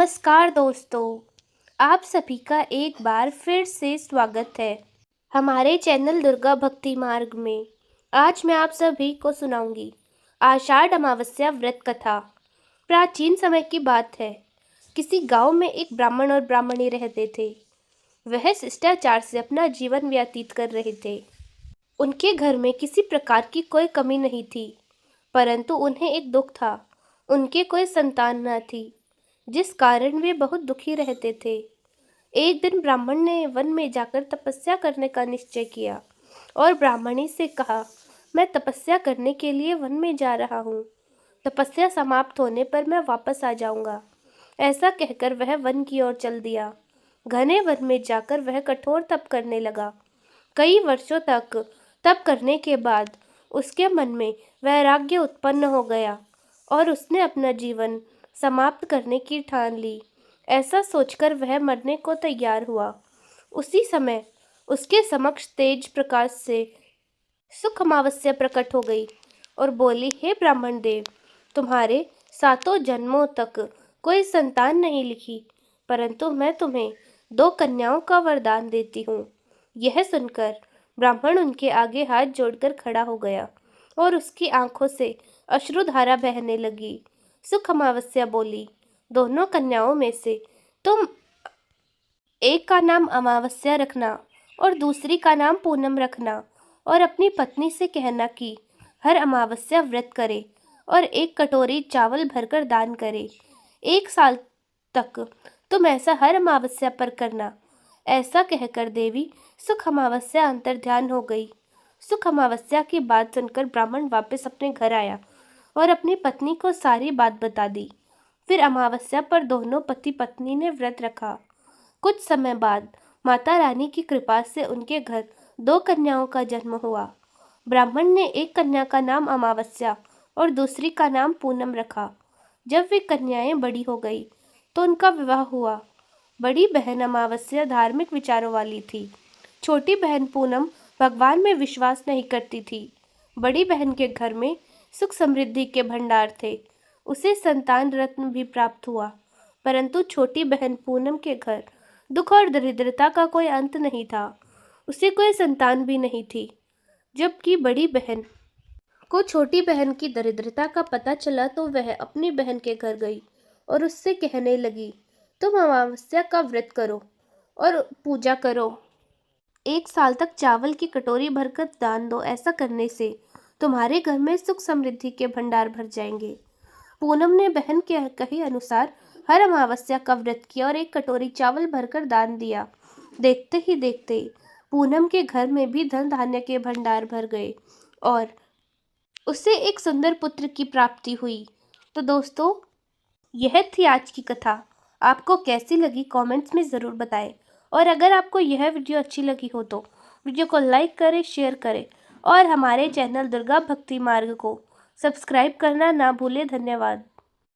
नमस्कार दोस्तों, आप सभी का एक बार फिर से स्वागत है हमारे चैनल दुर्गा भक्ति मार्ग में। आज मैं आप सभी को सुनाऊंगी आषाढ़ अमावस्या व्रत कथा। प्राचीन समय की बात है। किसी गांव में एक ब्राह्मण और ब्राह्मणी रहते थे। वह शिष्टाचार से अपना जीवन व्यतीत कर रहे थे। उनके घर में किसी प्रकार की कोई कमी नहीं थी, परंतु उन्हें एक दुख था। उनके कोई संतान न थी, जिस कारण वे बहुत दुखी रहते थे। एक दिन ब्राह्मण ने वन में जाकर तपस्या करने का निश्चय किया और ब्राह्मणी से कहा, मैं तपस्या करने के लिए वन में जा रहा हूँ। तपस्या समाप्त होने पर मैं वापस आ जाऊंगा। ऐसा कहकर वह वन की ओर चल दिया। घने वन में जाकर वह कठोर तप करने लगा। कई वर्षों तक तप करने के बाद उसके मन में वैराग्य उत्पन्न हो गया और उसने अपना जीवन समाप्त करने की ठान ली। ऐसा सोचकर वह मरने को तैयार हुआ। उसी समय उसके समक्ष तेज प्रकाश से सुख अमावस्या प्रकट हो गई और बोली, हे ब्राह्मण देव, तुम्हारे 7 जन्मों तक कोई संतान नहीं लिखी, परंतु मैं तुम्हें 2 कन्याओं का वरदान देती हूँ। यह सुनकर ब्राह्मण उनके आगे हाथ जोड़कर खड़ा हो गया और उसकी आंखों से अश्रुधारा बहने लगी। सुख अमावस्या बोली, दोनों कन्याओं में से तुम एक का नाम अमावस्या रखना और दूसरी का नाम पूनम रखना, और अपनी पत्नी से कहना कि हर अमावस्या व्रत करे और 1 कटोरी चावल भरकर दान करे। 1 साल तक तुम ऐसा हर अमावस्या पर करना। ऐसा कहकर देवी सुख अमावस्या अंतर्ध्यान हो गई। सुख अमावस्या की बात सुनकर ब्राह्मण वापस अपने घर आया और अपनी पत्नी को सारी बात बता दी। फिर अमावस्या पर दोनों पति पत्नी ने व्रत रखा। कुछ समय बाद माता रानी की कृपा से उनके घर 2 कन्याओं का जन्म हुआ। ब्राह्मण ने एक कन्या का नाम अमावस्या और दूसरी का नाम पूनम रखा। जब वे कन्याएं बड़ी हो गई तो उनका विवाह हुआ। बड़ी बहन अमावस्या धार्मिक विचारों वाली थी। छोटी बहन पूनम भगवान में विश्वास नहीं करती थी। बड़ी बहन के घर में सुख समृद्धि के भंडार थे। उसे संतान रत्न भी प्राप्त हुआ, परंतु छोटी बहन पूनम के घर दुख और दरिद्रता का कोई अंत नहीं था। उसे कोई संतान भी नहीं थी। जबकि बड़ी बहन को छोटी बहन की दरिद्रता का पता चला तो वह अपनी बहन के घर गई और उससे कहने लगी, तुम अमावस्या का व्रत करो और पूजा करो। 1 साल तक चावल की कटोरी भरकर दान दो। ऐसा करने से तुम्हारे घर में सुख समृद्धि के भंडार भर जाएंगे। पूनम ने बहन के कहे अनुसार हर अमावस्या का व्रत किया और 1 कटोरी चावल भरकर दान दिया। देखते ही देखते पूनम के घर में भी धन धान्य के भंडार भर गए और उसे एक सुंदर पुत्र की प्राप्ति हुई। तो दोस्तों, यह थी आज की कथा। आपको कैसी लगी कमेंट्स में ज़रूर बताएं, और अगर आपको यह वीडियो अच्छी लगी हो तो वीडियो को लाइक करें, शेयर करें और हमारे चैनल दुर्गा भक्ति मार्ग को सब्सक्राइब करना ना भूलें। धन्यवाद।